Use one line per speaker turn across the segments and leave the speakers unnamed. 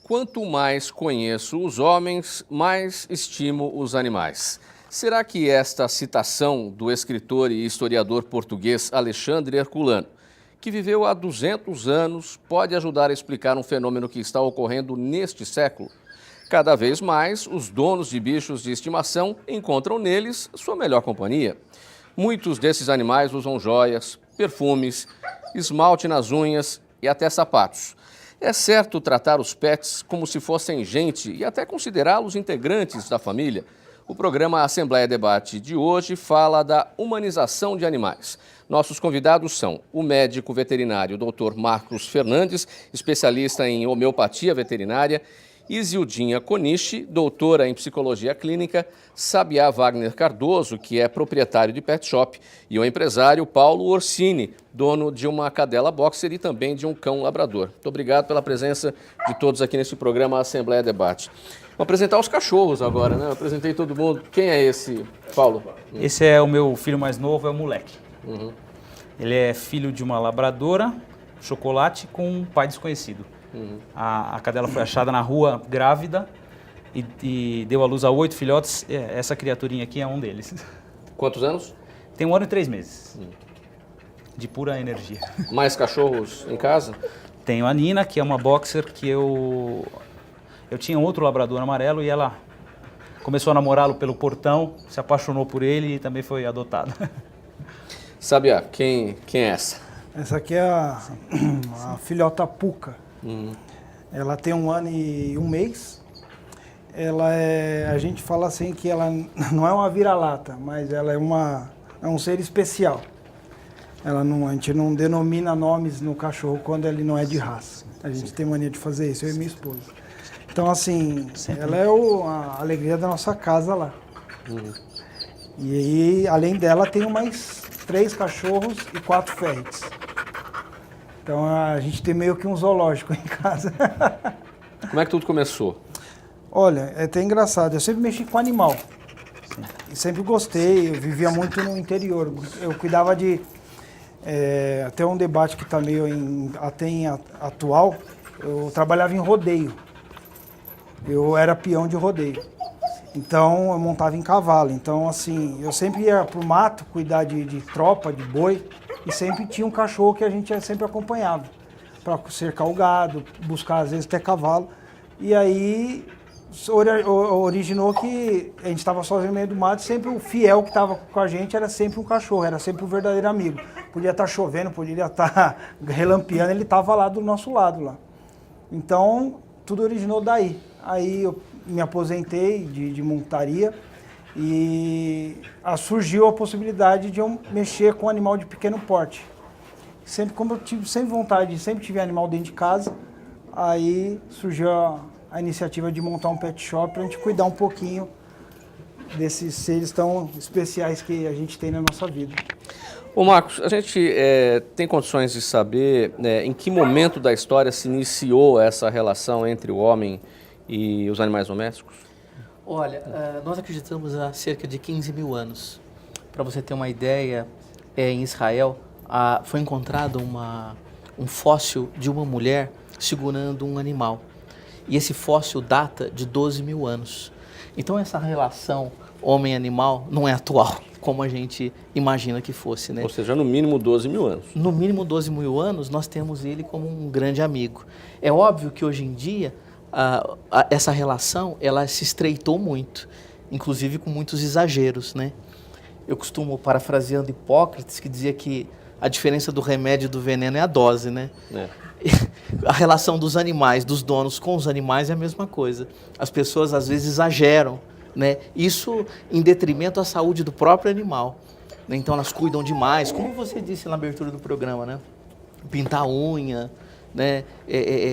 Quanto mais conheço os homens, mais estimo os animais. Será que esta citação do escritor e historiador português Alexandre Herculano, que viveu há 200 anos, pode ajudar a explicar um fenômeno que está ocorrendo neste século? Cada vez mais, os donos de bichos de estimação encontram neles sua melhor companhia. Muitos desses animais usam joias, perfumes, esmalte nas unhas e até sapatos. É certo tratar os pets como se fossem gente e até considerá-los integrantes da família? O programa Assembleia Debate de hoje fala da humanização de animais. Nossos convidados são o médico veterinário Dr. Marcos Fernandes, especialista em homeopatia veterinária, Isildinha Coniche, doutora em psicologia clínica, Sabiá Wagner Cardoso, que é proprietário de pet shop, e o empresário Paulo Orsini, dono de uma cadela boxer e também de um cão labrador. Muito obrigado pela presença de todos aqui nesse programa Assembleia Debate. Vou apresentar os cachorros agora, né? Eu apresentei todo mundo. Quem é esse, Paulo?
Esse é o meu filho mais novo, é o Moleque. Ele é filho de uma labradora, chocolate, com um pai desconhecido. A cadela foi achada na rua grávida e deu à luz a 8 filhotes. Essa criaturinha aqui é um deles.
Quantos anos?
Tem 1 ano e 3 meses. De pura energia.
Mais cachorros em casa?
Tenho a Nina, que é uma boxer que eu tinha outro labrador amarelo e ela começou a namorá-lo pelo portão, se apaixonou por ele e também foi adotada.
Sabiá, quem é essa?
Essa aqui é a filhota Puca. Ela tem 1 ano e 1 mês. A gente fala assim que ela não é uma vira-lata, mas ela é um ser especial. A gente não denomina nomes no cachorro quando ele não é de raça. A gente tem mania de fazer isso, eu e minha esposa. Então, assim, ela é a alegria da nossa casa lá. E aí, além dela, tem mais 3 cachorros e 4 ferrets. Então, a gente tem meio que um zoológico em casa.
Como é que tudo começou?
Olha, é até engraçado. Eu sempre mexi com animal. E sempre gostei. Eu vivia muito no interior. Eu cuidava de... até um debate que está meio atual. Eu trabalhava em rodeio. Eu era peão de rodeio. Então, eu montava em cavalo. Então, assim, eu sempre ia pro mato cuidar de tropa, de boi. E sempre tinha um cachorro que a gente sempre acompanhava. Para cercar o gado, buscar às vezes até cavalo. E aí originou que a gente estava sozinho no meio do mato. Sempre o fiel que estava com a gente era sempre um cachorro, era sempre um verdadeiro amigo. Podia estar chovendo, podia estar relampeando, ele estava lá do nosso lado lá. Então, tudo originou daí. Aí eu me aposentei de montaria e surgiu a possibilidade de eu mexer com animal de pequeno porte. Sempre, como eu tive sempre vontade, sempre tive animal dentro de casa, aí surgiu a iniciativa de montar um pet shop para a gente cuidar um pouquinho desses seres tão especiais que a gente tem na nossa vida.
Ô Marcos, a gente tem condições de saber em que momento da história se iniciou essa relação entre o homem e os animais domésticos?
Olha, nós acreditamos há cerca de 15 mil anos. Para você ter uma ideia, em Israel foi encontrado um fóssil de uma mulher segurando um animal. E esse fóssil data de 12 mil anos. Então essa relação homem-animal não é atual, como a gente imagina que fosse, né?
Ou seja, no mínimo 12 mil anos.
No mínimo 12 mil anos, nós temos ele como um grande amigo. É óbvio que hoje em dia, essa relação, ela se estreitou muito, inclusive com muitos exageros, né? Eu costumo, parafraseando Hipócrates, que dizia que a diferença do remédio e do veneno é a dose, né? A relação dos animais, dos donos com os animais é a mesma coisa. As pessoas às vezes exageram, né? Isso em detrimento à saúde do próprio animal, né? Então elas cuidam demais, como você disse na abertura do programa, né? Pintar a unha, né?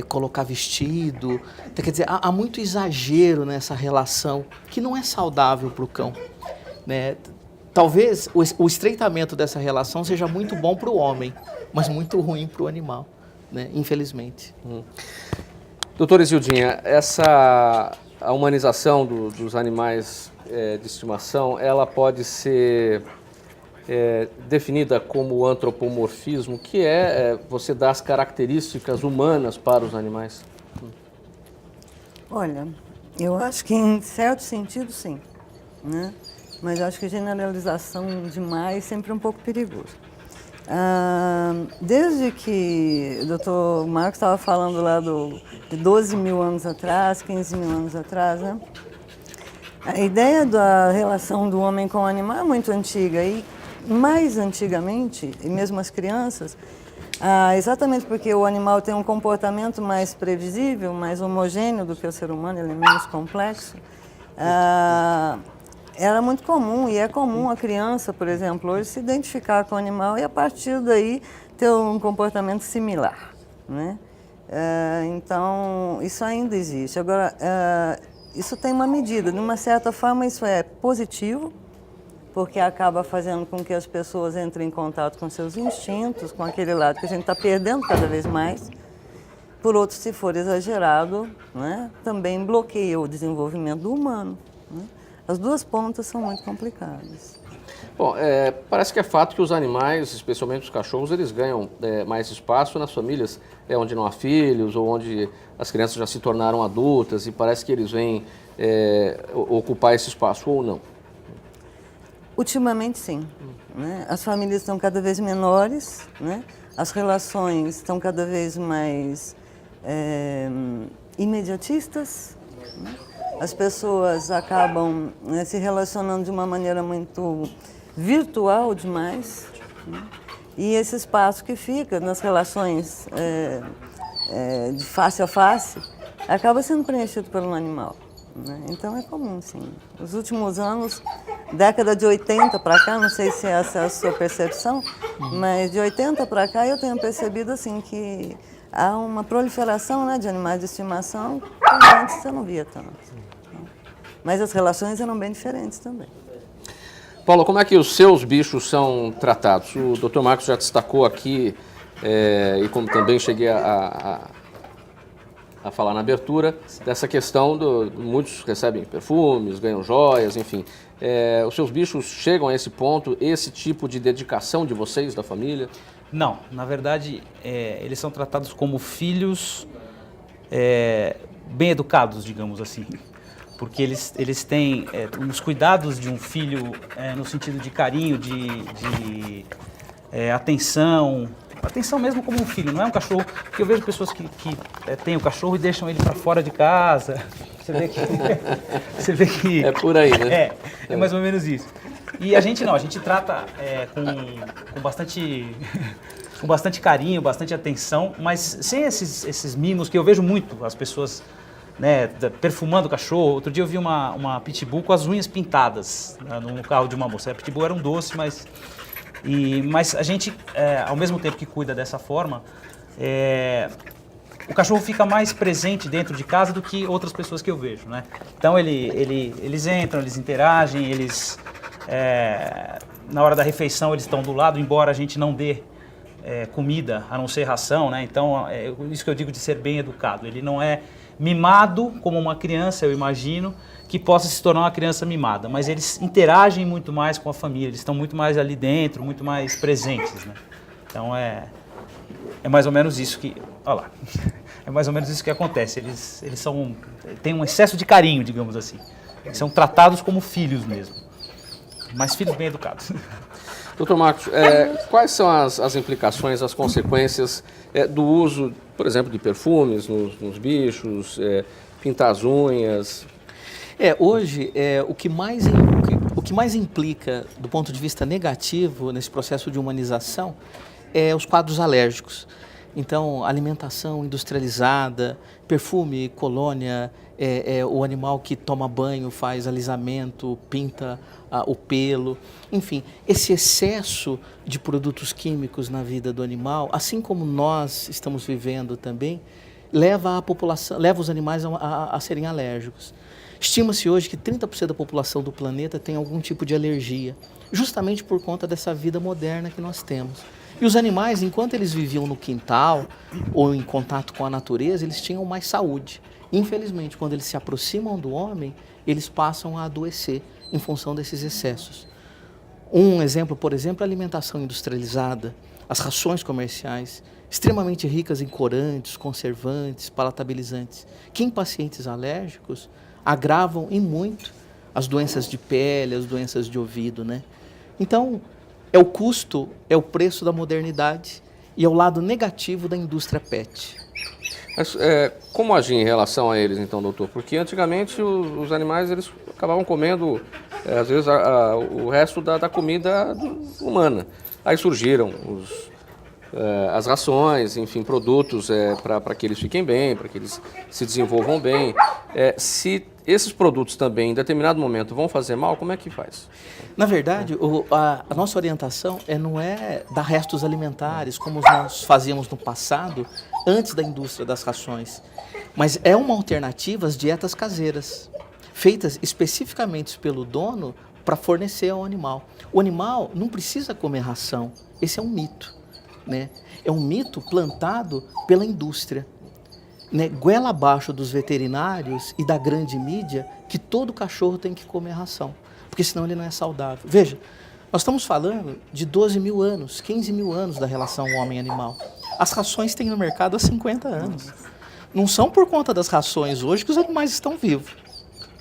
Colocar vestido. Então, quer dizer, há muito exagero nessa relação que não é saudável para o cão, né? Talvez o estreitamento dessa relação seja muito bom para o homem, mas muito ruim para o animal, né? Infelizmente.
Doutora Isildinha, a humanização dos animais de estimação, ela pode ser definida como antropomorfismo, que é você dar as características humanas para os animais?
Olha, eu acho que em certo sentido sim, né? Mas eu acho que generalização demais sempre é um pouco perigoso. Desde que o Dr. Marcos estava falando lá de 12 mil anos atrás, 15 mil anos atrás, né? A ideia da relação do homem com o animal é muito antiga e mais antigamente, e mesmo as crianças, exatamente porque o animal tem um comportamento mais previsível, mais homogêneo do que o ser humano, ele é menos complexo, era muito comum, e é comum a criança, por exemplo, hoje se identificar com o animal e a partir daí ter um comportamento similar, né? Então, isso ainda existe. Agora, isso tem uma medida, de uma certa forma isso é positivo, porque acaba fazendo com que as pessoas entrem em contato com seus instintos, com aquele lado que a gente está perdendo cada vez mais. Por outro, se for exagerado, né, também bloqueia o desenvolvimento do humano, né? As duas pontas são muito complicadas.
Bom, parece que é fato que os animais, especialmente os cachorros, eles ganham mais espaço nas famílias onde não há filhos ou onde as crianças já se tornaram adultas e parece que eles vêm ocupar esse espaço ou não.
Ultimamente, sim, né? As famílias estão cada vez menores, né? As relações estão cada vez mais imediatistas, né? As pessoas acabam, né, se relacionando de uma maneira muito virtual demais, né? E esse espaço que fica nas relações de face a face acaba sendo preenchido pelo animal, né? Então é comum, sim. Nos últimos anos, década de 80 para cá, não sei se essa é a sua percepção, mas de 80 para cá eu tenho percebido assim que há uma proliferação, né, de animais de estimação que antes você não via tanto. Mas as relações eram bem diferentes também.
Paulo, como é que os seus bichos são tratados? O Dr. Marcos já destacou aqui, e como também cheguei a falar na abertura, dessa questão muitos recebem perfumes, ganham joias, enfim. Os seus bichos chegam a esse ponto, esse tipo de dedicação de vocês, da família?
Não, na verdade, eles são tratados como filhos bem educados, digamos assim. Porque eles têm os cuidados de um filho no sentido de carinho, de atenção mesmo como um filho, não é um cachorro. Porque eu vejo pessoas que têm o cachorro e deixam ele para fora de casa. Você vê que...
É por aí, né?
É mais ou menos isso. E a gente não, a gente trata com bastante carinho, bastante atenção, mas sem esses mimos que eu vejo muito, as pessoas... né, perfumando o cachorro. Outro dia eu vi uma pitbull com as unhas pintadas, né, no carro de uma moça. A pitbull era um doce, mas a gente, ao mesmo tempo que cuida dessa forma, o cachorro fica mais presente dentro de casa do que outras pessoas que eu vejo, né? Então eles entram, eles interagem, na hora da refeição eles estão do lado, embora a gente não dê comida, a não ser ração, né? Então isso que eu digo de ser bem educado. Ele não é mimado como uma criança, eu imagino, que possa se tornar uma criança mimada, mas eles interagem muito mais com a família, eles estão muito mais ali dentro, muito mais presentes, né? Então é mais ou menos isso que, olha lá, é mais ou menos isso que acontece. Eles têm um excesso de carinho, digamos assim. Eles são tratados como filhos mesmo, mas filhos bem educados.
Doutor Marcos, quais são as implicações, as consequências do uso, por exemplo, de perfumes nos bichos, pintar as unhas?
Hoje, o que mais implica do ponto de vista negativo nesse processo de humanização é os quadros alérgicos. Então, alimentação industrializada, perfume, colônia, o animal que toma banho, faz alisamento, pinta o pelo, enfim, esse excesso de produtos químicos na vida do animal, assim como nós estamos vivendo também, leva os animais a serem alérgicos. Estima-se hoje que 30% da população do planeta tem algum tipo de alergia, justamente por conta dessa vida moderna que nós temos. E os animais, enquanto eles viviam no quintal ou em contato com a natureza, eles tinham mais saúde. Infelizmente, quando eles se aproximam do homem, eles passam a adoecer em função desses excessos. Um exemplo, por exemplo, a alimentação industrializada, as rações comerciais, extremamente ricas em corantes, conservantes, palatabilizantes, que em pacientes alérgicos agravam em muito as doenças de pele, as doenças de ouvido, né? Então, é o custo, é o preço da modernidade e é o lado negativo da indústria PET.
Mas como agir em relação a eles, então, doutor? Porque antigamente os animais eles acabavam comendo, às vezes, o resto da comida humana. Aí surgiram as rações, enfim, produtos para que eles fiquem bem, para que eles se desenvolvam bem. Se esses produtos também, em determinado momento, vão fazer mal, como é que faz?
Na verdade, a nossa orientação não é dar restos alimentares, como nós fazíamos no passado, antes da indústria das rações, mas é uma alternativa às dietas caseiras, feitas especificamente pelo dono para fornecer ao animal. O animal não precisa comer ração, esse é um mito, né? É um mito plantado pela indústria, né? Goela abaixo dos veterinários e da grande mídia que todo cachorro tem que comer ração, porque senão ele não é saudável. Veja, nós estamos falando de 12 mil anos, 15 mil anos da relação homem-animal. As rações têm no mercado há 50 anos. Não são por conta das rações hoje que os animais estão vivos.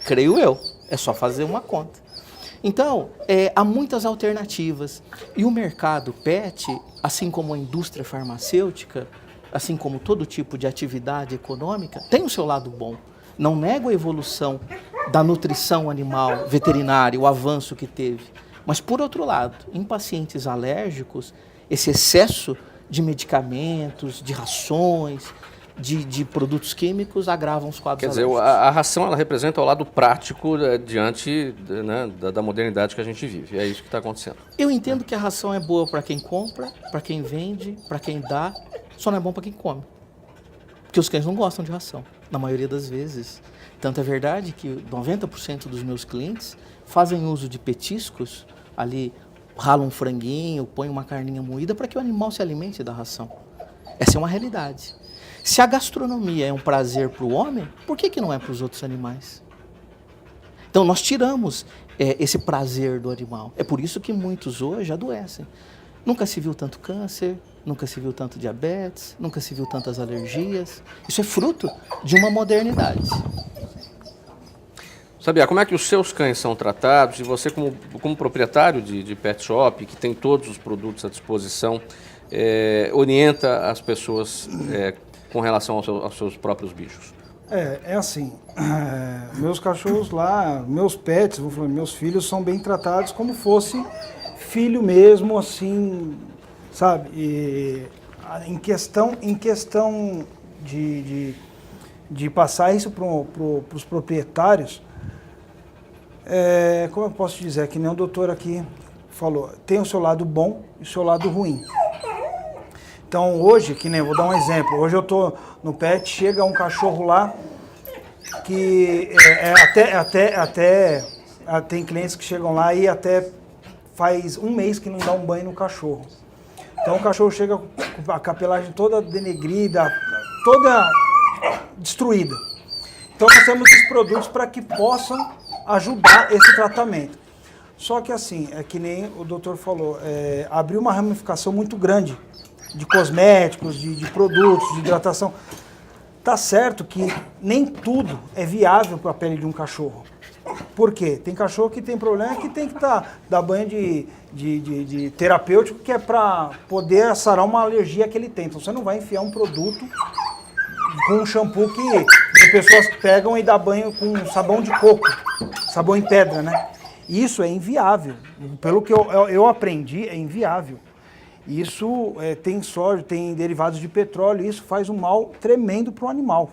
Creio eu. É só fazer uma conta. Então, há muitas alternativas. E o mercado PET, assim como a indústria farmacêutica, assim como todo tipo de atividade econômica, tem o seu lado bom. Não nego a evolução da nutrição animal veterinária, o avanço que teve. Mas, por outro lado, em pacientes alérgicos, esse excesso de medicamentos, de rações, de produtos químicos agravam os quadros alérgicos.
Quer dizer, a ração ela representa o lado prático diante da modernidade que a gente vive. É isso que está acontecendo.
Eu entendo que a ração é boa para quem compra, para quem vende, para quem dá, só não é bom para quem come. Porque os cães não gostam de ração, na maioria das vezes. Tanto é verdade que 90% dos meus clientes fazem uso de petiscos, ali ralam um franguinho, põem uma carninha moída para que o animal se alimente da ração. Essa é uma realidade. Se a gastronomia é um prazer para o homem, por que não é para os outros animais? Então nós tiramos esse prazer do animal. É por isso que muitos hoje adoecem. Nunca se viu tanto câncer, nunca se viu tanto diabetes, nunca se viu tantas alergias. Isso é fruto de uma modernidade.
Sabia, como é que os seus cães são tratados? E você, como proprietário de pet shop, que tem todos os produtos à disposição, orienta as pessoas com relação aos seus próprios bichos?
É assim, meus cachorros lá, meus pets, vou falar, meus filhos são bem tratados como fosse filho mesmo, assim, sabe? E em questão de passar isso para os proprietários, como eu posso dizer, que nem o doutor aqui falou, tem o seu lado bom e o seu lado ruim. Então hoje, que nem, vou dar um exemplo, hoje eu estou no pet, chega um cachorro lá que tem clientes que chegam lá e até faz um mês que não dá um banho no cachorro. Então o cachorro chega com a capelagem toda denegrida, toda destruída. Então nós temos esses produtos para que possam ajudar esse tratamento. Só que assim, é que nem o doutor falou, abriu uma ramificação muito grande de cosméticos, de produtos, de hidratação. Tá certo que nem tudo é viável para a pele de um cachorro. Por quê? Tem cachorro que tem problema que tem que dar banho de terapêutico, que é para poder sarar uma alergia que ele tem. Então você não vai enfiar um produto com um shampoo que pessoas pegam e dá banho com sabão de coco, sabão em pedra, né? Isso é inviável. Pelo que eu aprendi, é inviável. Isso tem sódio, tem derivados de petróleo, e isso faz um mal tremendo para o animal.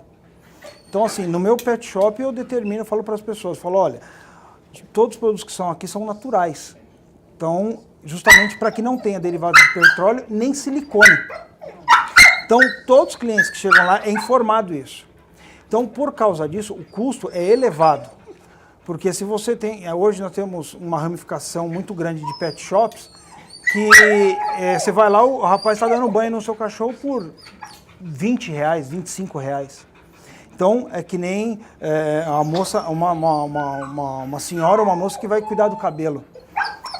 Então, assim, no meu pet shop eu determino, eu falo para as pessoas, falo, olha, todos os produtos que são aqui são naturais. Então, justamente para que não tenha derivados de petróleo nem silicone. Então, todos os clientes que chegam lá é informado isso. Então, por causa disso, o custo é elevado. Porque se você tem, hoje nós temos uma ramificação muito grande de pet shops, que você vai lá, o rapaz está dando banho no seu cachorro por R$20, R$25. Então, é que nem a moça, uma senhora ou uma moça que vai cuidar do cabelo.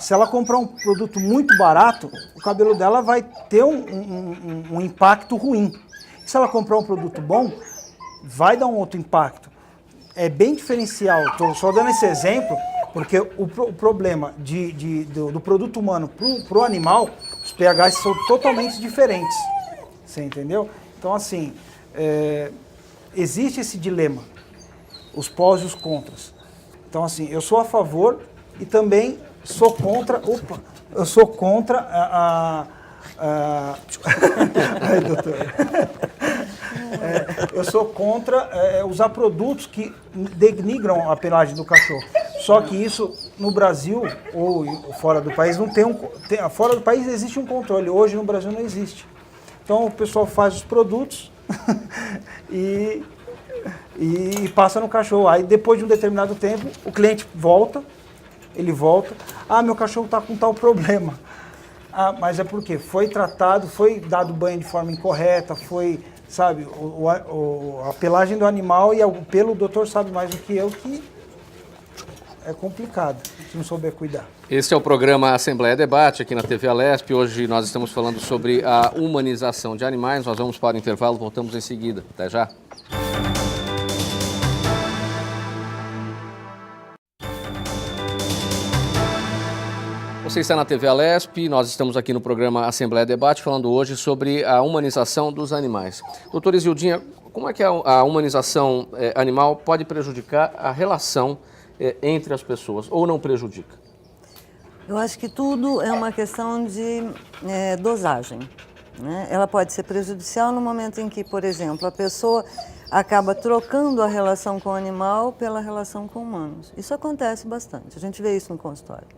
Se ela comprar um produto muito barato, o cabelo dela vai ter um impacto ruim. Se ela comprar um produto bom, vai dar um outro impacto. É bem diferencial. Estou só dando esse exemplo, porque o problema do produto humano para o animal, os pHs são totalmente diferentes. Você entendeu? Então, assim, existe esse dilema, os pós e os contras. Então, assim, eu sou a favor e também sou contra. Eu sou contra Ai, doutor. Eu sou contra usar produtos que denigram a pelagem do cachorro. Só que isso no Brasil ou fora do país não tem fora do país existe um controle. Hoje no Brasil não existe. Então o pessoal faz os produtos e passa no cachorro. Aí depois de um determinado tempo o cliente volta, ele volta. Ah, meu cachorro está com tal problema. Ah, mas é porque foi tratado, foi dado banho de forma incorreta, foi, sabe, a pelagem do animal e o pelo, o doutor sabe mais do que eu, que é complicado se não souber cuidar.
Este é o programa Assembleia Debate aqui na TV Alesp. Hoje nós estamos falando sobre a humanização de animais. Nós vamos para o intervalo, voltamos em seguida. Até já. Você está na TV Alesp, nós estamos aqui no programa Assembleia Debate falando hoje sobre a humanização dos animais. Doutora Isildinha, como é que a humanização animal pode prejudicar a relação entre as pessoas ou não prejudica?
Eu acho que tudo é uma questão de dosagem, né? Ela pode ser prejudicial no momento em que, por exemplo, a pessoa acaba trocando a relação com o animal pela relação com humanos. Isso acontece bastante, a gente vê isso no consultório,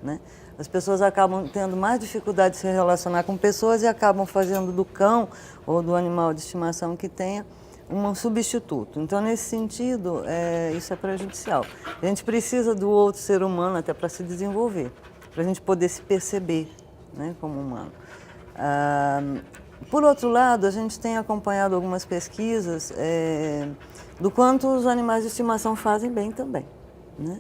né? As pessoas acabam tendo mais dificuldade de se relacionar com pessoas e acabam fazendo do cão ou do animal de estimação que tenha um substituto. Então, nesse sentido, isso é prejudicial. A gente precisa do outro ser humano até para se desenvolver, para a gente poder se perceber, né, como humano. Por outro lado, a gente tem acompanhado algumas pesquisas do quanto os animais de estimação fazem bem também, né?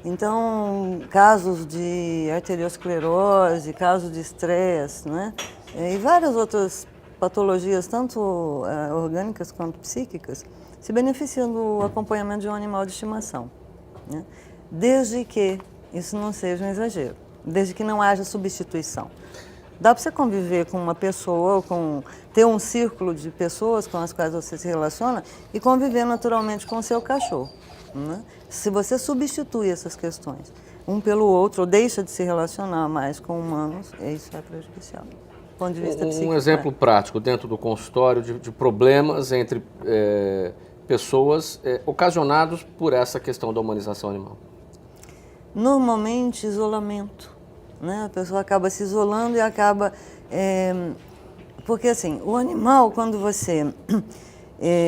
Então, casos de arteriosclerose, casos de estresse, né? E várias outras patologias, tanto orgânicas quanto psíquicas, se beneficiam do acompanhamento de um animal de estimação, né? Desde que isso não seja um exagero, desde que não haja substituição. Dá para você conviver com uma pessoa, ter um círculo de pessoas com as quais você se relaciona e conviver naturalmente com o seu cachorro, né? Se você substitui essas questões um pelo outro ou deixa de se relacionar mais com humanos, isso é prejudicial. Do ponto de vista psíquico.
Um exemplo prático dentro do consultório de problemas entre pessoas ocasionados por essa questão da humanização animal.
Normalmente, isolamento, né? A pessoa acaba se isolando e acaba... porque assim, o animal, quando você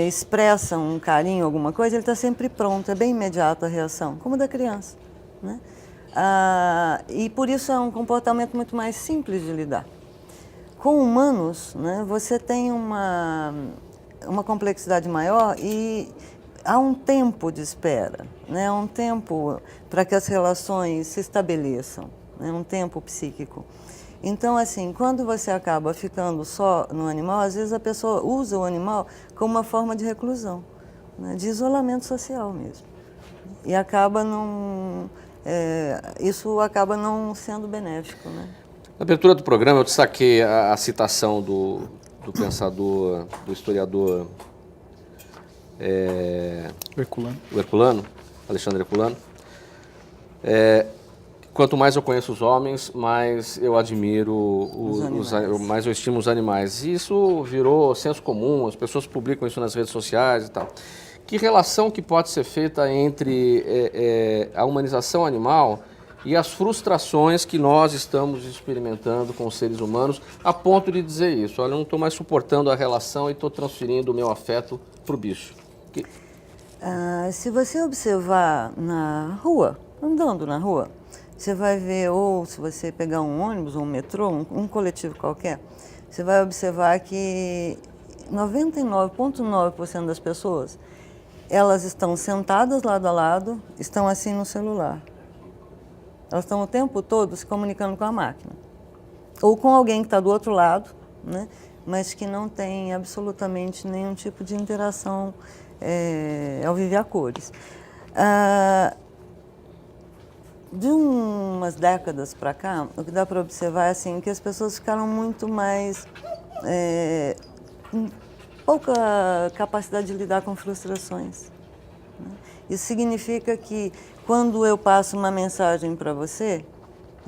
expressa um carinho, alguma coisa, ele está sempre pronto, é bem imediato a reação, como da criança, né? E por isso é um comportamento muito mais simples de lidar. Com humanos, né, você tem uma complexidade maior e há um tempo de espera, né, um tempo para que as relações se estabeleçam, né, um tempo psíquico. Então, assim, quando você acaba ficando só no animal, às vezes a pessoa usa o animal como uma forma de reclusão, né, de isolamento social mesmo. E acaba isso acaba não sendo benéfico, né?
Na abertura do programa eu destaquei a citação do pensador, do historiador Herculano, Alexandre Herculano. Quanto mais eu conheço os homens, mais eu admiro mais eu estimo os animais. E isso virou senso comum, as pessoas publicam isso nas redes sociais e tal. Que relação que pode ser feita entre a humanização animal e as frustrações que nós estamos experimentando com os seres humanos, a ponto de dizer isso? Olha, eu não estou mais suportando a relação e estou transferindo o meu afeto para o bicho.
Se você observar na rua, andando na rua, você vai ver, ou se você pegar um ônibus, um metrô, um coletivo qualquer, você vai observar que 99,9% das pessoas, elas estão sentadas lado a lado, estão assim no celular. Elas estão o tempo todo se comunicando com a máquina. Ou com alguém que está do outro lado, né? Mas que não tem absolutamente nenhum tipo de interação ao viver a cores. De umas décadas para cá, o que dá para observar é assim, que as pessoas ficaram muito mais com pouca capacidade de lidar com frustrações. Né? Isso significa que quando eu passo uma mensagem para você,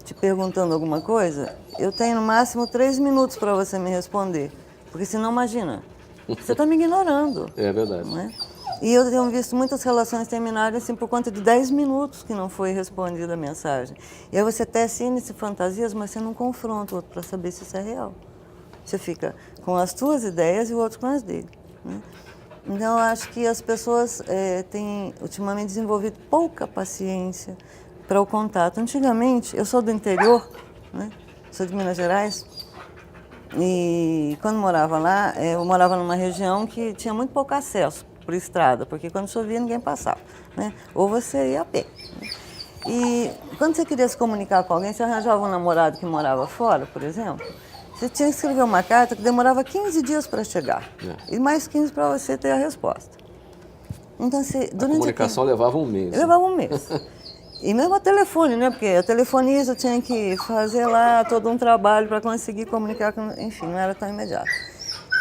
te perguntando alguma coisa, eu tenho no máximo 3 minutos para você me responder. Porque senão, imagina, você está me ignorando.
É verdade.
Não é? E eu tenho visto muitas relações terminarem assim, por conta de 10 minutos que não foi respondida a mensagem. E aí você tece N fantasias, mas você não confronta o outro para saber se isso é real. Você fica com as suas ideias e o outro com as dele. Né? Então, eu acho que as pessoas têm ultimamente desenvolvido pouca paciência para o contato. Antigamente, eu sou do interior, né? Sou de Minas Gerais, e quando morava lá, eu morava numa região que tinha muito pouco acesso por estrada, porque quando chovia ninguém passava, né? Ou você ia a pé. Né? E quando você queria se comunicar com alguém, você arranjava um namorado que morava fora, por exemplo, você tinha que escrever uma carta que demorava 15 dias para chegar, e mais 15 para você ter a resposta. Então,
A comunicação levava um mês.
Levava um mês. E mesmo a telefone, né? Porque a telefonista tinha que fazer lá todo um trabalho para conseguir comunicar com... Enfim, não era tão imediato.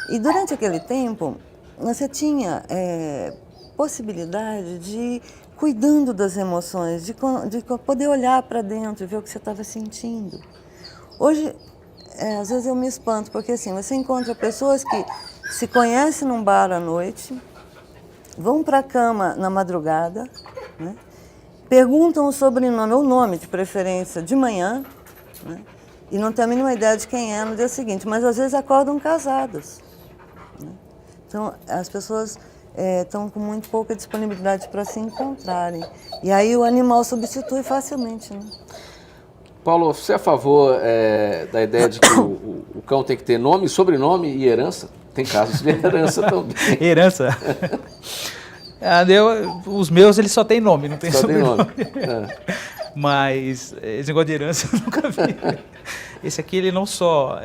E durante aquele tempo, você tinha possibilidade de ir cuidando das emoções, de poder olhar para dentro e ver o que você estava sentindo. Hoje, às vezes eu me espanto, porque assim, você encontra pessoas que se conhecem num bar à noite, vão para a cama na madrugada, né? Perguntam o sobrenome ou o nome, de preferência, de manhã, né? E não tem a mínima ideia de quem é no dia seguinte, mas às vezes acordam casadas. Né? Então, as pessoas estão com muito pouca disponibilidade para se encontrarem. E aí o animal substitui facilmente. Né?
Paulo, você é a favor da ideia de que o cão tem que ter nome, sobrenome e herança? Tem casos de herança também.
Herança? Os meus, eles só tem nome, não tem sobrenome. Mas esse negócio de herança eu nunca vi. Esse aqui, ele não só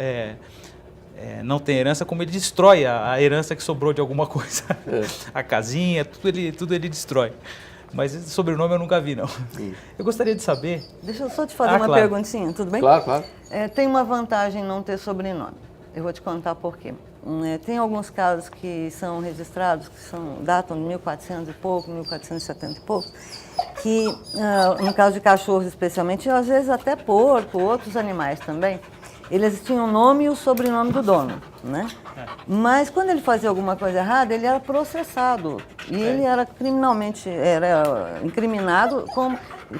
não tem herança, como ele destrói a herança que sobrou de alguma coisa. A casinha, tudo ele destrói. Mas esse sobrenome eu nunca vi, não. Eu gostaria de saber...
Deixa eu só te fazer uma perguntinha, tudo bem?
Claro, claro.
Tem uma vantagem não ter sobrenome. Eu vou te contar por quê. Tem alguns casos que são registrados, que datam de 1400 e pouco, 1470 e pouco, que, no caso de cachorros especialmente, e às vezes até porco, outros animais também, eles tinham o nome e o sobrenome do dono, né? Mas quando ele fazia alguma coisa errada, ele era processado. E ele era incriminado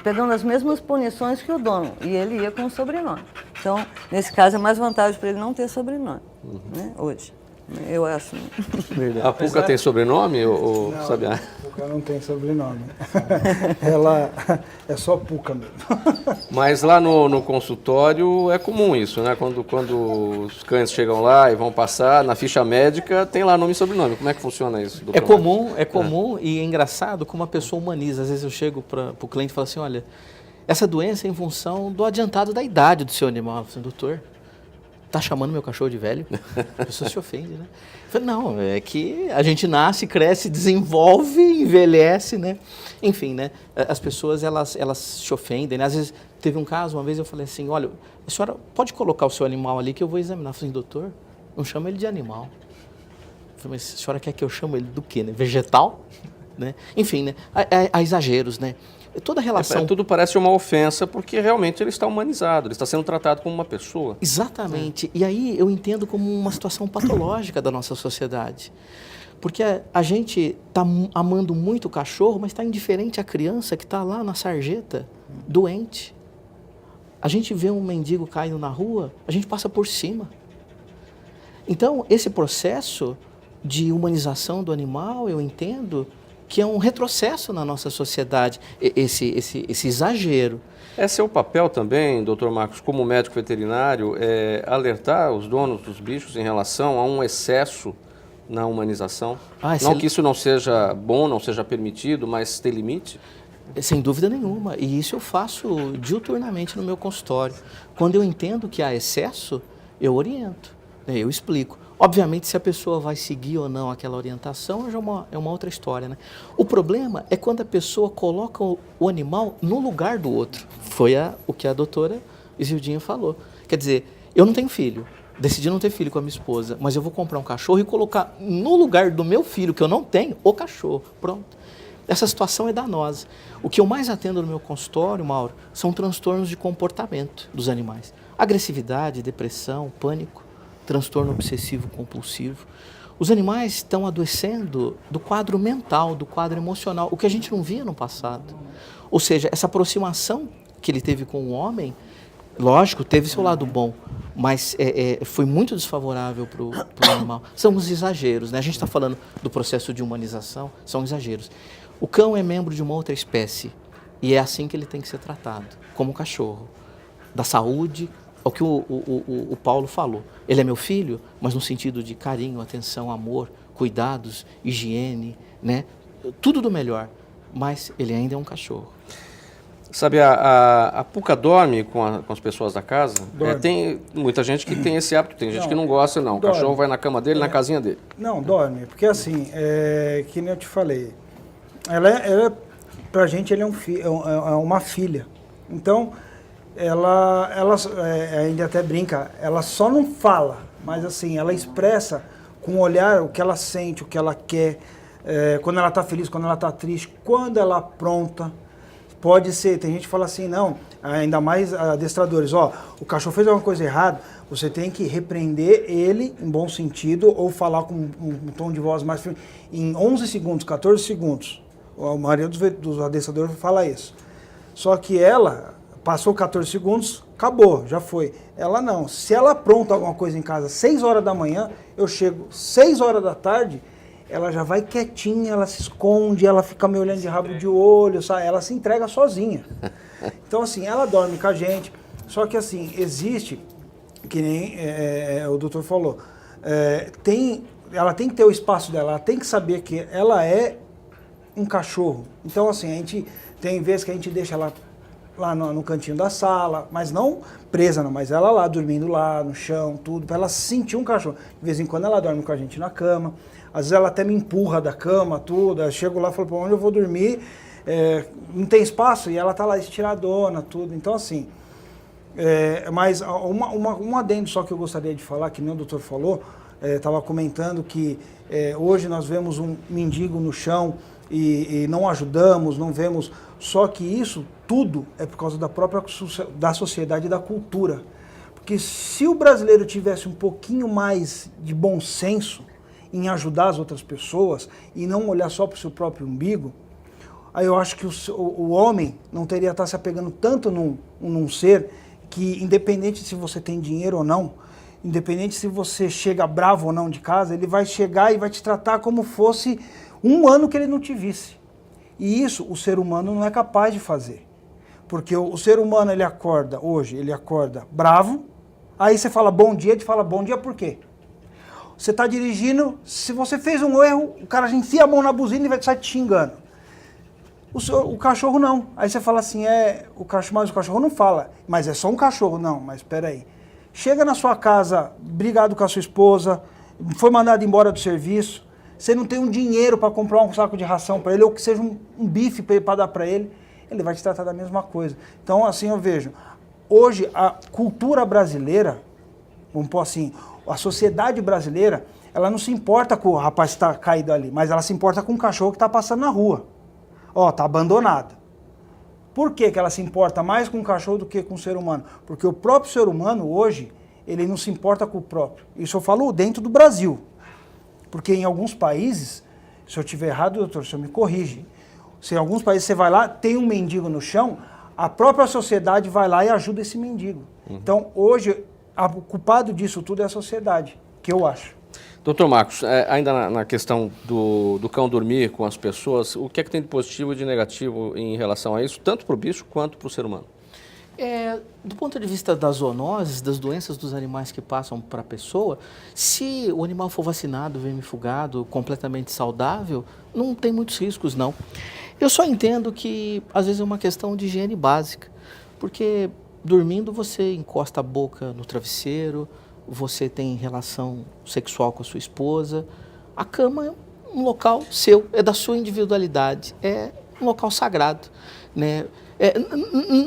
pegando as mesmas punições que o dono. E ele ia com o sobrenome. Então, nesse caso, é mais vantagem para ele não ter sobrenome, né? Hoje. Eu acho.
A Puca tem sobrenome? Ou
não,
sabe?
A Puca não tem sobrenome. Ela é só Puca mesmo.
Mas lá no consultório é comum isso, né? Quando os cães chegam lá e vão passar, na ficha médica tem lá nome e sobrenome. Como é que funciona isso?
É comum e é engraçado como a pessoa humaniza. Às vezes eu chego para o cliente e falo assim, olha, essa doença é em função do adiantado da idade do seu animal. Eu falo assim, doutor, tá chamando meu cachorro de velho? A pessoa se ofende, né? Eu falei, não, é que a gente nasce, cresce, desenvolve, envelhece, né? Enfim, né? As pessoas, elas se ofendem, né? Às vezes, teve um caso, uma vez eu falei assim, olha, a senhora pode colocar o seu animal ali que eu vou examinar. Eu falei, doutor, não chama ele de animal. Eu falei, mas a senhora quer que eu chame ele do quê, né? Vegetal? Né? Enfim, né? Há exageros, né? Toda relação...
Tudo parece uma ofensa porque realmente ele está humanizado, ele está sendo tratado como uma pessoa.
Exatamente. E aí eu entendo como uma situação patológica da nossa sociedade. Porque a gente está amando muito o cachorro, mas está indiferente à criança que está lá na sarjeta, doente. A gente vê um mendigo caindo na rua, a gente passa por cima. Então, esse processo de humanização do animal, eu entendo que é um retrocesso na nossa sociedade, esse exagero.
Esse é o papel também, doutor Marcos, como médico veterinário, alertar os donos dos bichos em relação a um excesso na humanização? Não que isso não seja bom, não seja permitido, mas tem limite?
Sem dúvida nenhuma. E isso eu faço diuturnamente no meu consultório. Quando eu entendo que há excesso, eu oriento, né? Eu explico. Obviamente, se a pessoa vai seguir ou não aquela orientação, já é uma outra história, né? O problema é quando a pessoa coloca o animal no lugar do outro. Foi o que a doutora Isildinha falou. Quer dizer, eu não tenho filho, decidi não ter filho com a minha esposa, mas eu vou comprar um cachorro e colocar no lugar do meu filho, que eu não tenho, o cachorro. Pronto. Essa situação é danosa. O que eu mais atendo no meu consultório, Mauro, são transtornos de comportamento dos animais. Agressividade, depressão, pânico, transtorno obsessivo compulsivo. Os animais estão adoecendo do quadro mental, do quadro emocional, o que a gente não via no passado. Ou seja, essa aproximação que ele teve com o homem, lógico, teve seu lado bom, mas foi muito desfavorável para o animal. São os exageros, né? A gente está falando do processo de humanização, são exageros. O cão é membro de uma outra espécie e é assim que ele tem que ser tratado, como o cachorro. Da saúde, o que o Paulo falou. Ele é meu filho, mas no sentido de carinho, atenção, amor, cuidados, higiene, né? Tudo do melhor, mas ele ainda é um cachorro.
Sabe, a Puca dorme com as pessoas da casa?
Dorme.
Tem muita gente que tem esse hábito, tem gente que não gosta, não. O
Dorme.
cachorro vai na cama dele, na casinha dele.
Não, dorme, porque assim, que nem eu te falei, ela pra gente ele é uma filha. Então, ela ainda até brinca, ela só não fala, mas assim, ela expressa com o olhar o que ela sente, o que ela quer, quando ela tá feliz, quando ela tá triste, quando ela apronta. Pode ser, tem gente que fala assim, não, ainda mais adestradores, o cachorro fez alguma coisa errada, você tem que repreender ele em bom sentido ou falar com um tom de voz mais firme. Em 11 segundos, 14 segundos, a maioria dos adestradores fala isso. Só que ela, passou 14 segundos, acabou, já foi. Ela não, se ela apronta alguma coisa em casa 6 horas da manhã, eu chego 6 horas da tarde, ela já vai quietinha, ela se esconde, ela fica me olhando de rabo de olho, sabe? Ela se entrega sozinha. Então, assim, ela dorme com a gente, só que, assim, existe, que nem o doutor falou, ela tem que ter o espaço dela, ela tem que saber que ela é um cachorro. Então, assim, a gente tem vezes que a gente deixa ela lá no cantinho da sala, mas não presa, não, mas ela lá, dormindo lá, no chão, tudo, para ela sentir um cachorro. De vez em quando ela dorme com a gente na cama, às vezes ela até me empurra da cama, tudo, eu chego lá e falo, onde eu vou dormir? Não tem espaço? E ela tá lá estiradona, tudo. Então, assim, mas um adendo só que eu gostaria de falar, que nem o doutor falou, estava comentando que hoje nós vemos um mendigo no chão e não ajudamos, não vemos, só que isso tudo é por causa da sociedade e da cultura. Porque se o brasileiro tivesse um pouquinho mais de bom senso em ajudar as outras pessoas e não olhar só para o seu próprio umbigo, aí eu acho que o homem não teria estar se apegando tanto num ser que, independente se você tem dinheiro ou não, independente se você chega bravo ou não de casa, ele vai chegar e vai te tratar como fosse um ano que ele não te visse. E isso o ser humano não é capaz de fazer. Porque o ser humano, ele acorda bravo, aí você fala bom dia, ele fala bom dia por quê? Você está dirigindo, se você fez um erro, o cara já enfia a mão na buzina e vai sair te xingando. O cachorro não. Aí você fala assim, mas o cachorro não fala. Mas é só um cachorro. Não, mas espera aí. Chega na sua casa, brigado com a sua esposa, foi mandado embora do serviço, você não tem um dinheiro para comprar um saco de ração para ele, ou que seja um bife para dar para ele vai te tratar da mesma coisa. Então, assim, eu vejo, hoje a cultura brasileira, vamos pôr assim, a sociedade brasileira, ela não se importa com o rapaz que está caído ali, mas ela se importa com o cachorro que está passando na rua. Está abandonado. Por que ela se importa mais com o cachorro do que com o ser humano? Porque o próprio ser humano, hoje, ele não se importa com o próprio. Isso eu falo dentro do Brasil. Porque em alguns países, se eu estiver errado, doutor, o senhor me corrige. Se em alguns países você vai lá, tem um mendigo no chão, a própria sociedade vai lá e ajuda esse mendigo. Então, hoje, o culpado disso tudo é a sociedade, que eu acho.
Doutor Marcos, ainda na questão do cão dormir com as pessoas, o que é que tem de positivo e de negativo em relação a isso, tanto para o bicho quanto para o ser humano?
Do ponto de vista das zoonoses, das doenças dos animais que passam para a pessoa, se o animal for vacinado, vermifugado, completamente saudável, não tem muitos riscos, não. Eu só entendo que, às vezes, é uma questão de higiene básica, porque dormindo você encosta a boca no travesseiro, você tem relação sexual com a sua esposa, a cama é um local seu, é da sua individualidade, é um local sagrado, né?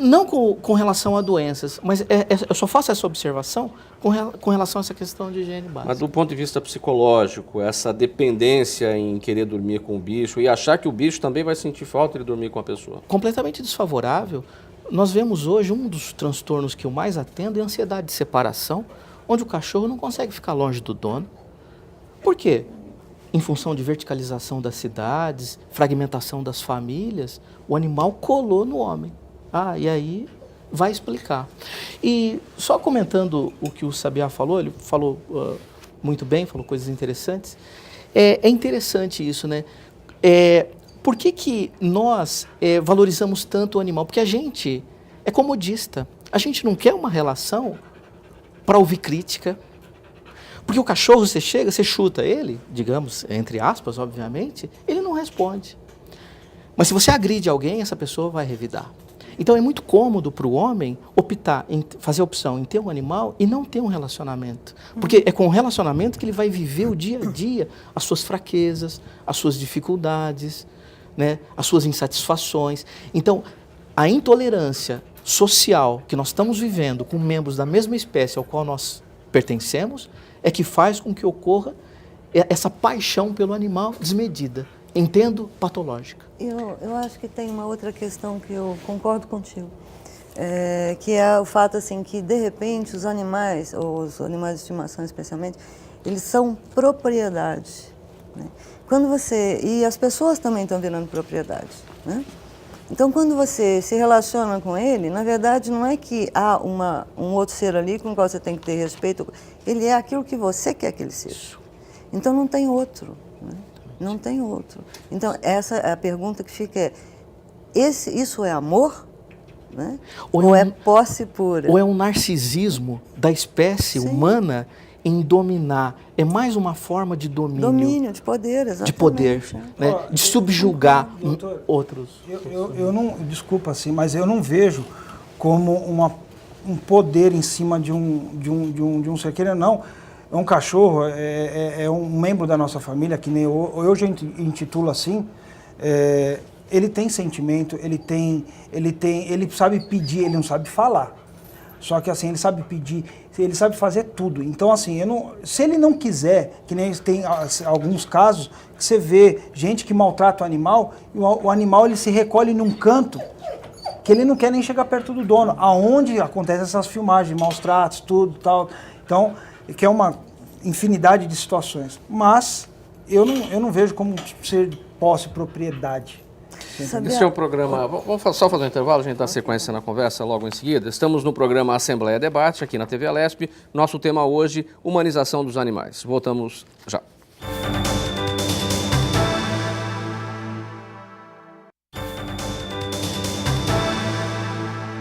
Não com relação a doenças, mas eu só faço essa observação com relação a essa questão de higiene básica.
Mas do ponto de vista psicológico, essa dependência em querer dormir com o bicho e achar que o bicho também vai sentir falta de dormir com a pessoa.
Completamente desfavorável. Nós vemos hoje um dos transtornos que eu mais atendo é a ansiedade de separação, onde o cachorro não consegue ficar longe do dono. Por quê? Em função de verticalização das cidades, fragmentação das famílias, o animal colou no homem. E aí vai explicar. E só comentando o que o Sabiá falou, ele falou muito bem, falou coisas interessantes. É interessante isso, né? Por que nós valorizamos tanto o animal? Porque a gente é comodista. A gente não quer uma relação para ouvir crítica. Porque o cachorro, você chega, você chuta ele, digamos, entre aspas, obviamente, ele não responde. Mas se você agride alguém, essa pessoa vai revidar. Então é muito cômodo para o homem optar, fazer a opção em ter um animal e não ter um relacionamento. Porque é com o relacionamento que ele vai viver o dia a dia, as suas fraquezas, as suas dificuldades, né, as suas insatisfações. Então, a intolerância social que nós estamos vivendo com membros da mesma espécie ao qual nós pertencemos, é que faz com que ocorra essa paixão pelo animal desmedida, entendo, patológica.
Eu acho que tem uma outra questão que eu concordo contigo, que é o fato assim que de repente os animais, ou os animais de estimação especialmente, eles são propriedade, né? E as pessoas também estão virando propriedade, né? Então, quando você se relaciona com ele, na verdade, não é que há um outro ser ali com o qual você tem que ter respeito. Ele é aquilo que você quer que ele seja. Então, não tem outro. Né? Não tem outro. Então, essa é a pergunta que fica. Isso é amor? Né? Ou é posse pura?
Ou é um narcisismo da espécie humana em dominar? É mais uma forma de domínio.
Domínio, de poder, exatamente.
De poder, né? De subjugar outros.
Eu não, desculpa assim, mas eu não vejo como um poder em cima de um ser querendo, não. É um cachorro, é um membro da nossa família, que nem eu já intitulo assim. Ele tem sentimento, ele sabe pedir, ele não sabe falar. Só que assim, ele sabe pedir, ele sabe fazer tudo. Então assim, se ele não quiser, que nem tem alguns casos, que você vê gente que maltrata o animal, e o animal ele se recolhe num canto, que ele não quer nem chegar perto do dono, aonde acontecem essas filmagens de maus tratos, tudo tal. Então, que é uma infinidade de situações. Mas eu não vejo como ser de posse, propriedade.
Esse é o programa. Vamos só fazer um intervalo, a gente dá sequência na conversa logo em seguida. Estamos no programa Assembleia Debate, aqui na TV Alesp. Nosso tema hoje, humanização dos animais. Voltamos já.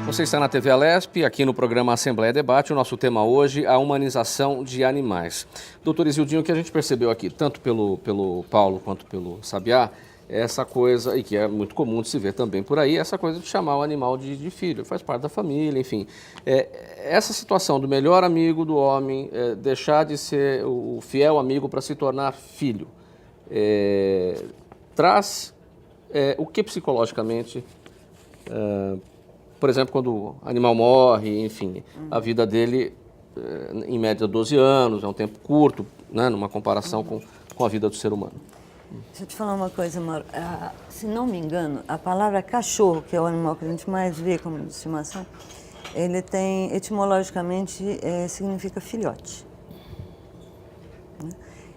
Você está na TV Alesp, aqui no programa Assembleia Debate. O nosso tema hoje, a humanização de animais. Doutor Isildinho, o que a gente percebeu aqui, tanto pelo Paulo quanto pelo Sabiá, essa coisa, e que é muito comum de se ver também por aí, essa coisa de chamar o animal de filho, faz parte da família, enfim. Essa situação do melhor amigo do homem, deixar de ser o fiel amigo para se tornar filho, traz o que psicologicamente, por exemplo, quando o animal morre, enfim, a vida dele, em média 12 anos, é um tempo curto, né, numa comparação com a vida do ser humano.
Deixa eu te falar uma coisa, Mauro. Se não me engano, a palavra cachorro, que é o animal que a gente mais vê como de estimação, ele tem, etimologicamente, significa filhote.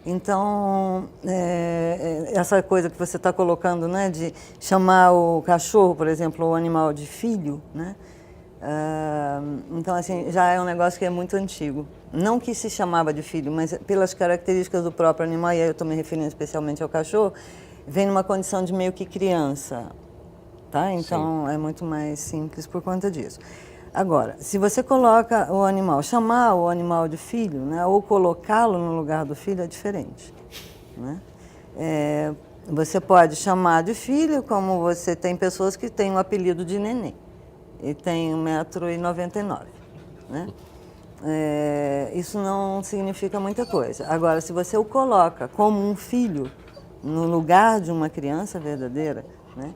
Então, essa coisa que você está colocando, né, de chamar o cachorro, por exemplo, ou o animal de filho, né? Então, assim, já é um negócio que é muito antigo. Não que se chamava de filho, mas pelas características do próprio animal, e aí eu estou me referindo especialmente ao cachorro, vem numa condição de meio que criança, tá? Então, é muito mais simples por conta disso. Agora, se você coloca o animal, chamar o animal de filho, né, ou colocá-lo no lugar do filho é diferente. Né? Você pode chamar de filho, como você tem pessoas que têm o apelido de neném, e tem 1,99 m. Né? Isso não significa muita coisa. Agora, se você o coloca como um filho no lugar de uma criança verdadeira, né,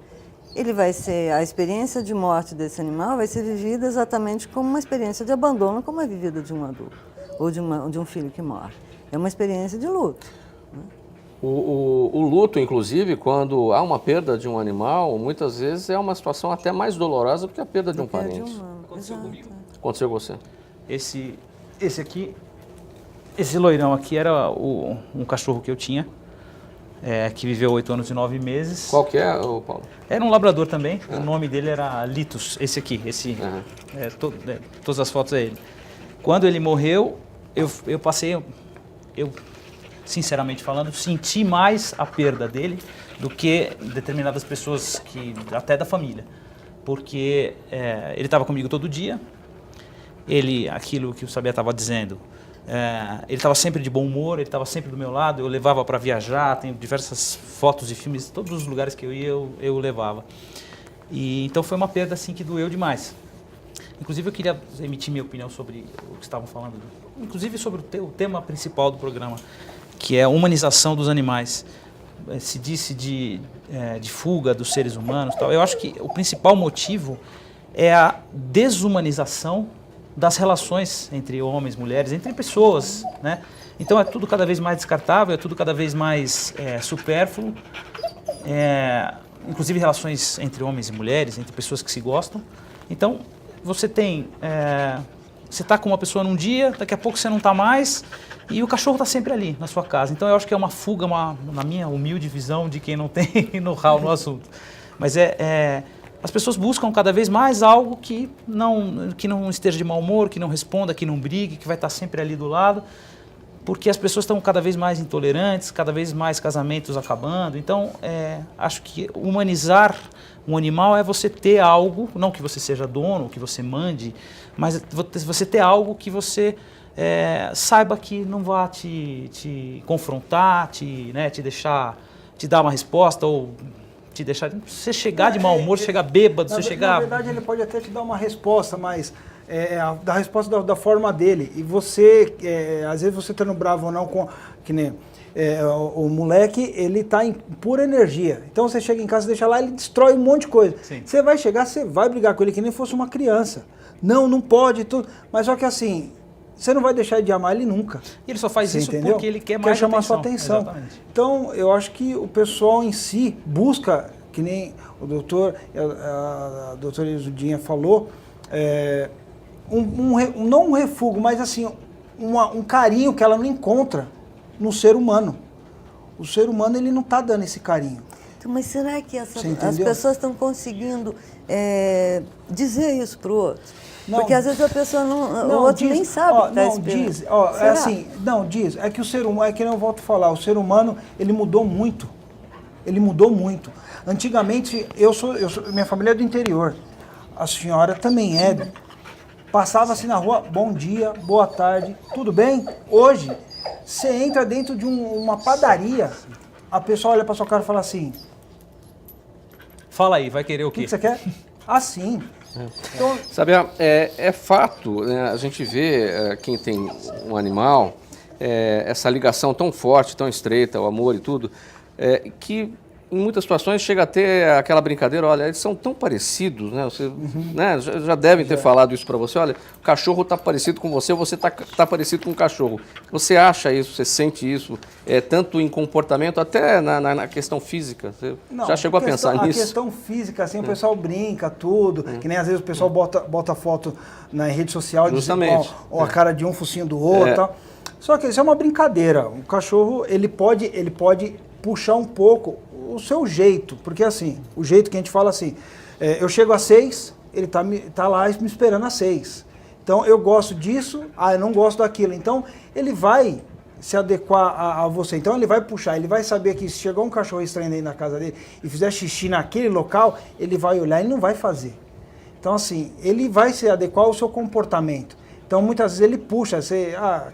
ele vai ser, a experiência de morte desse animal vai ser vivida exatamente como uma experiência de abandono, como é vivida de um adulto, ou de um filho que morre. É uma experiência de luto. Né?
O luto, inclusive, quando há uma perda de um animal, muitas vezes é uma situação até mais dolorosa do que a perda de um parente.
Aconteceu comigo.
Aconteceu com você?
Esse aqui, esse loirão aqui era um cachorro que eu tinha, que viveu 8 anos e 9 meses.
Qual que é, Paulo?
Era um labrador também, o nome dele era Litus, esse aqui, todas as fotos é ele. Quando ele morreu, eu passei, sinceramente falando, senti mais a perda dele do que determinadas pessoas, até da família. Porque ele estava comigo todo dia, aquilo que o Sabiá estava dizendo, ele estava sempre de bom humor, ele estava sempre do meu lado, eu levava para viajar, tenho diversas fotos e filmes, todos os lugares que eu ia, eu levava. E então foi uma perda assim que doeu demais. Inclusive eu queria emitir minha opinião sobre o que estavam falando, inclusive sobre o tema principal do programa, que é a humanização dos animais. Se disse de fuga dos seres humanos, tal. Eu acho que o principal motivo é a desumanização das relações entre homens, mulheres, entre pessoas, né? Então é tudo cada vez mais descartável, é tudo cada vez mais supérfluo, inclusive relações entre homens e mulheres, entre pessoas que se gostam. Então você está com uma pessoa num dia, daqui a pouco você não está mais, e o cachorro está sempre ali na sua casa. Então eu acho que é uma fuga, na minha humilde visão de quem não tem know-how no assunto. Mas as pessoas buscam cada vez mais algo que não esteja de mau humor, que não responda, que não brigue, que vai estar sempre ali do lado, porque as pessoas estão cada vez mais intolerantes, cada vez mais casamentos acabando. Então, acho que humanizar um animal é você ter algo, não que você seja dono, que você mande, mas você ter algo que você saiba que não vá te confrontar, te deixar, te dar uma resposta ou te deixar, você chegar de mau humor, chegar bêbado, você chegar...
Na verdade, ele pode até te dar uma resposta, mas dar a resposta da forma dele. E você, às vezes você estando bravo ou não, que nem o moleque, ele está em pura energia. Então você chega em casa, deixa lá, ele destrói um monte de coisa. Sim. Você vai chegar, você vai brigar com ele que nem fosse uma criança. Não pode, tudo. Mas só que assim... Você não vai deixar de amar ele nunca.
E ele só faz isso porque ele quer mais
chamar sua atenção. Exatamente. Então, eu acho que o pessoal em si busca, que nem o doutor, a doutora Isudinha falou, não um refúgio, mas assim, um carinho que ela não encontra no ser humano. O ser humano, ele não está dando esse carinho.
Então, mas será que as pessoas estão conseguindo dizer isso para o outro?
Não,
porque às vezes a pessoa o outro nem sabe que está
diz. É que o ser humano, é que eu volto a falar, o ser humano, ele mudou muito. Ele mudou muito. Antigamente, minha família é do interior. A senhora também é. Passava assim na rua, bom dia, boa tarde, tudo bem? Hoje, você entra dentro de uma padaria, a pessoa olha para sua cara e fala assim...
Fala aí, vai querer o quê?
O que você quer? Assim.
Então, Sabiá, é fato, né? A gente vê quem tem um animal, essa ligação tão forte, tão estreita, o amor e tudo, que em muitas situações chega a ter aquela brincadeira, olha, eles são tão parecidos, né? Você, né? Já devem ter falado isso para você, olha, o cachorro está parecido com você tá parecido com o cachorro. Você acha isso, você sente isso, tanto em comportamento, até na questão física? Você já chegou a pensar nisso?
A questão física, assim, o pessoal brinca, tudo, que nem às vezes o pessoal bota foto na rede social,
justamente,
ou a cara de um, focinho do outro, tal. Só que isso é uma brincadeira. O cachorro, ele pode puxar um pouco o seu jeito, porque assim, o jeito que a gente fala assim, eu chego às 6, ele tá lá me esperando às 6. Então eu gosto disso, eu não gosto daquilo. Então ele vai se adequar a você. Então ele vai puxar, ele vai saber que se chegar um cachorro estranho aí na casa dele e fizer xixi naquele local, ele vai olhar e não vai fazer. Então, assim, ele vai se adequar ao seu comportamento. Então, muitas vezes ele puxa,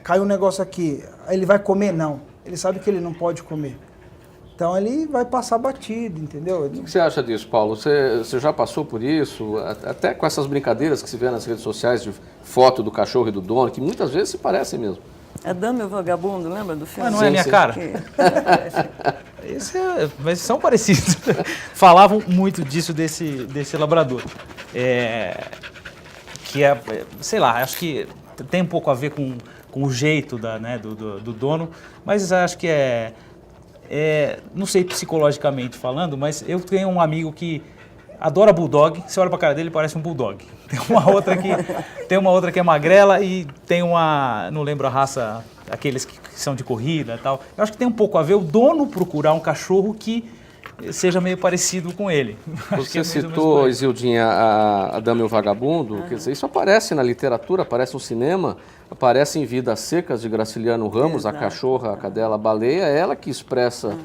caiu um negócio aqui, ele vai comer? Não. Ele sabe que ele não pode comer. Então, ele vai passar batido, entendeu?
O que você acha disso, Paulo? Você já passou por isso? Até com essas brincadeiras que se vê nas redes sociais de foto do cachorro e do dono, que muitas vezes se parecem mesmo.
A Dama e o Vagabundo, lembra do filme?
Mas não é a minha cara?
Que-
Mas são parecidos. Falavam muito disso desse labrador. Que é, sei lá, acho que tem um pouco a ver com o jeito do dono, mas acho que não sei psicologicamente falando, mas eu tenho um amigo que adora bulldog. Você olha pra cara dele, ele parece um bulldog. Tem uma outra que é magrela e tem uma, não lembro a raça, aqueles que são de corrida e tal. Eu acho que tem um pouco a ver o dono procurar um cachorro que seja meio parecido com ele. Acho que
Você
é mais ou menos por
citou,
aí.
Isildinha, a Dama e o Vagabundo. Quer dizer, isso aparece na literatura, aparece no cinema, aparece em Vidas Secas, de Graciliano Ramos, a
Exato.
cachorra, a cadela, a baleia, é ela que expressa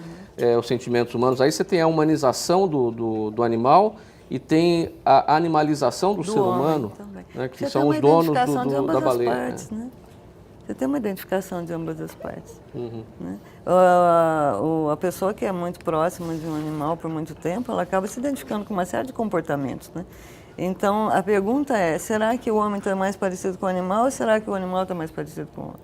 os sentimentos humanos. Aí você tem a humanização do animal e tem a animalização do ser
homem
humano,
também.
né, que
Você
são
tem
os
uma
donos
identificação de ambas
da
as
baleia.
partes, né? Você tem uma identificação de ambas as partes.
Uhum.
Né? A pessoa que é muito próxima de um animal por muito tempo, ela acaba se identificando com uma série de comportamentos. Né? Então, a pergunta é, será que o homem está mais parecido com o animal ou será que o animal está mais parecido com o homem?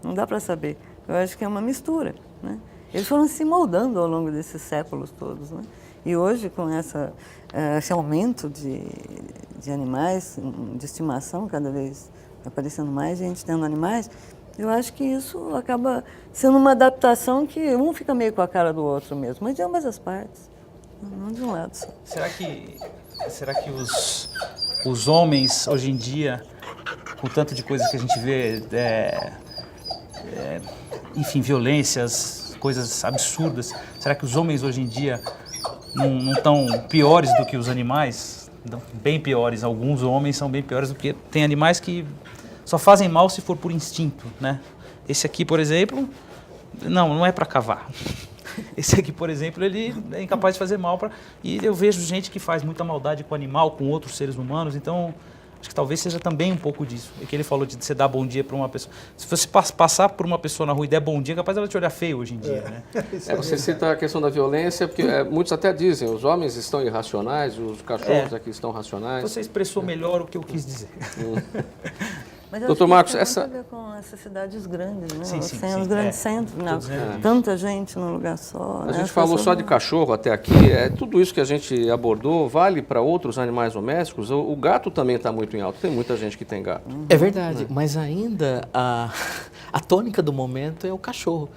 Não dá para saber. Eu acho que é uma mistura. Né? Eles foram se moldando ao longo desses séculos todos. Né? E hoje, com esse aumento de animais, de estimação, cada vez aparecendo mais gente tendo animais, eu acho que isso acaba sendo uma adaptação que um fica meio com a cara do outro mesmo, mas de ambas as partes, não de um lado só.
Será que os homens hoje em dia, com tanto de coisas que a gente vê, enfim, violências, coisas absurdas, será que os homens hoje em dia não estão piores do que os animais? Bem piores, alguns homens são bem piores do que... Tem animais que só fazem mal se for por instinto, né? Esse aqui, por exemplo, não é para cavar. Esse aqui, por exemplo, ele é incapaz de fazer mal. E eu vejo gente que faz muita maldade com o animal, com outros seres humanos, então acho que talvez seja também um pouco disso. É que ele falou de você dar bom dia para uma pessoa. Se você passar por uma pessoa na rua e der bom dia, é capaz dela te olhar feio hoje em dia, né?
Você cita a questão da violência, porque muitos até dizem, os homens estão irracionais, os cachorros aqui estão racionais.
Você expressou melhor o que eu quis dizer.
Mas eu
Doutor
acho que
Marcos,
isso tem muito a ver com essas cidades grandes, né?
Sim,
Os grandes centros, né? Tanta gente num lugar só.
A
né?
gente
As
falou
pessoas
só de
não-
cachorro até aqui, tudo isso que a gente abordou vale para outros animais domésticos? O gato também está muito em alta, tem muita gente que tem gato.
É verdade, mas ainda a tônica do momento é o cachorro.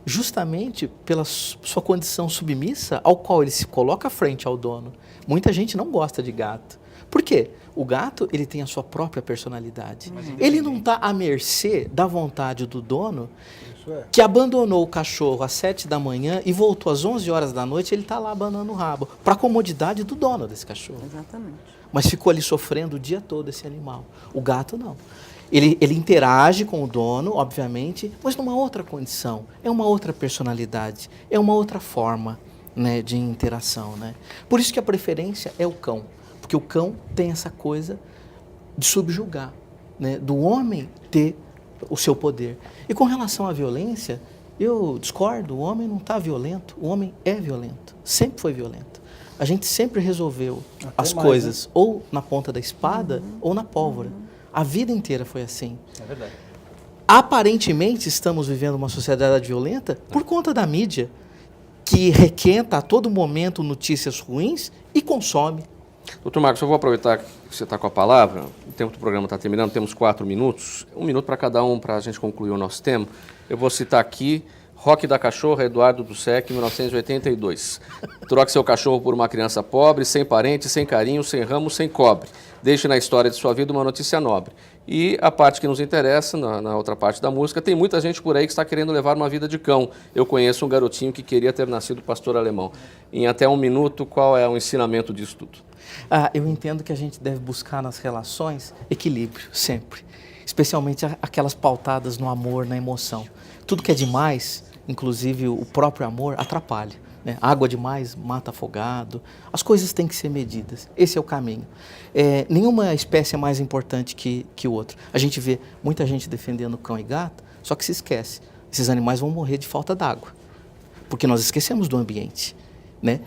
Justamente pela sua condição submissa, ao qual ele se coloca frente ao dono. Muita gente não gosta de gato. Por quê? O gato, ele tem a sua própria personalidade. Ele não está à mercê da vontade do dono, que abandonou o cachorro às 7 da manhã e voltou às 11 horas da noite, ele está lá abanando o rabo, para a comodidade do dono desse cachorro.
Exatamente.
Mas ficou ali sofrendo o dia todo esse animal. O gato não. Ele interage com o dono, obviamente, mas numa outra condição. É uma outra personalidade, é uma outra forma, né, de interação. Né? Por isso que a preferência é o cão. Porque o cão tem essa coisa de subjugar, né, do homem ter o seu poder. E com relação à violência, eu discordo, o homem não está violento, o homem é violento, sempre foi violento. A gente sempre resolveu as
mais,
coisas ou na ponta da espada ou na pólvora. A vida inteira foi assim.
É verdade.
Aparentemente estamos vivendo uma sociedade violenta por conta da mídia, que requenta a todo momento notícias ruins e consome.
Doutor Marcos, eu vou aproveitar que você está com a palavra, o tempo do programa está terminando, temos 4 minutos, 1 minuto para cada um para a gente concluir o nosso tema. Eu vou citar aqui Roque da Cachorra, Eduardo Dussek, 1982. Troque seu cachorro por uma criança pobre, sem parente, sem carinho, sem ramo, sem cobre. Deixe na história de sua vida uma notícia nobre. E a parte que nos interessa, na outra parte da música, tem muita gente por aí que está querendo levar uma vida de cão. Eu conheço um garotinho que queria ter nascido pastor alemão. Em até 1 minuto, qual é o ensinamento disso tudo?
Eu entendo que a gente deve buscar nas relações equilíbrio, sempre. Especialmente aquelas pautadas no amor, na emoção. Tudo que é demais, inclusive o próprio amor, atrapalha. né? Água demais mata afogado. As coisas têm que ser medidas. Esse é o caminho. Nenhuma espécie é mais importante que o outro. A gente vê muita gente defendendo cão e gato, só que se esquece. Esses animais vão morrer de falta d'água, porque nós esquecemos do ambiente, né?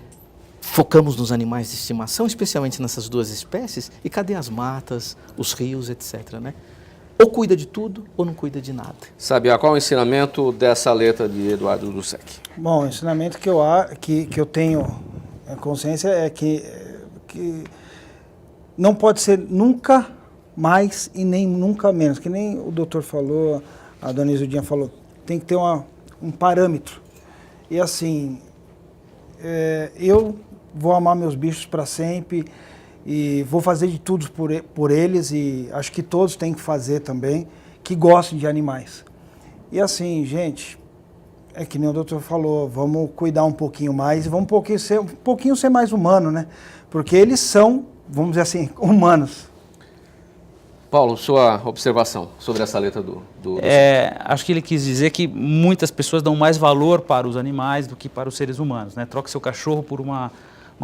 Focamos nos animais de estimação, especialmente nessas duas espécies, e cadê as matas, os rios, etc., né? Ou cuida de tudo, ou não cuida de nada.
Sabiá, qual é o ensinamento dessa letra de Eduardo Dusek?
Bom, o ensinamento que eu tenho consciência é que não pode ser nunca mais e nem nunca menos. Que nem o doutor falou, a dona Isildinha falou, tem que ter um parâmetro. E assim, eu vou amar meus bichos para sempre e vou fazer de tudo por eles, e acho que todos têm que fazer também, que gostem de animais. E assim, gente, é que nem o doutor falou, vamos cuidar um pouquinho mais e vamos um pouquinho ser mais humano, né? Porque eles são, vamos dizer assim, humanos.
Paulo, sua observação sobre essa letra do
Acho que ele quis dizer que muitas pessoas dão mais valor para os animais do que para os seres humanos, né? Troca seu cachorro por uma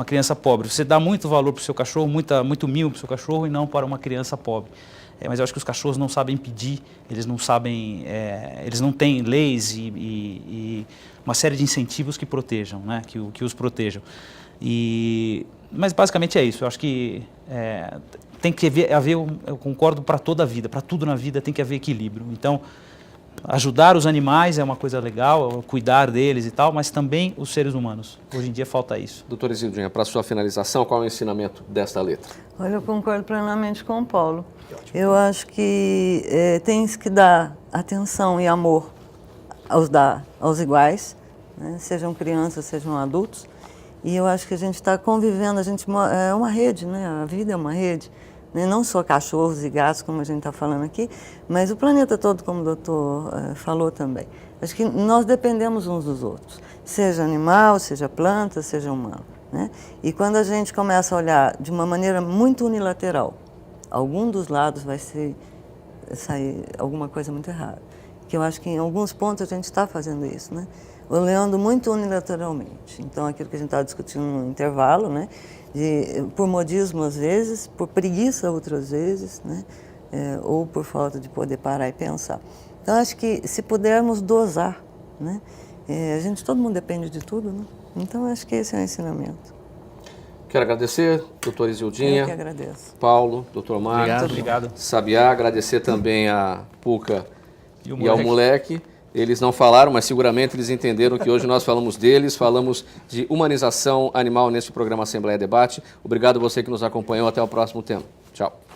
criança pobre. Você dá muito valor para o seu cachorro, muito mimo para o seu cachorro e não para uma criança pobre. Mas eu acho que os cachorros não sabem pedir, eles não sabem, eles não têm leis e uma série de incentivos que protejam, né? que os protejam. Mas basicamente é isso. Eu acho que tem que haver, eu concordo, para toda a vida, para tudo na vida tem que haver equilíbrio. Então, ajudar os animais é uma coisa legal, cuidar deles e tal, mas também os seres humanos. Hoje em dia falta isso.
Doutora Isildinha, para sua finalização, qual é o ensinamento desta letra?
Olha, eu concordo plenamente com o Paulo. Eu acho que tem que dar atenção e amor aos iguais, né? Sejam crianças, sejam adultos. E eu acho que a gente está convivendo, é uma rede, né? A vida é uma rede. Né? Não só cachorros e gatos, como a gente está falando aqui, mas o planeta todo, como o doutor falou também. Acho que nós dependemos uns dos outros, seja animal, seja planta, seja humano. Né? E quando a gente começa a olhar de uma maneira muito unilateral, algum dos lados vai sair alguma coisa muito errada. Que eu acho que em alguns pontos a gente está fazendo isso, né? Olhando muito unilateralmente. Então, aquilo que a gente está discutindo no intervalo, né? Por modismo às vezes, por preguiça outras vezes, né? Ou por falta de poder parar e pensar. Então, acho que se pudermos dosar, né? Todo mundo depende de tudo, né? Então, acho que esse é o ensinamento.
Quero agradecer, doutora Isildinha.
Eu que agradeço.
Paulo, doutor Marcos.
Obrigado.
Sabiá, agradecer também a Puca e ao moleque. Eles não falaram, mas seguramente eles entenderam que hoje nós falamos deles, falamos de humanização animal neste programa Assembleia Debate. Obrigado a você que nos acompanhou. Até o próximo tema. Tchau.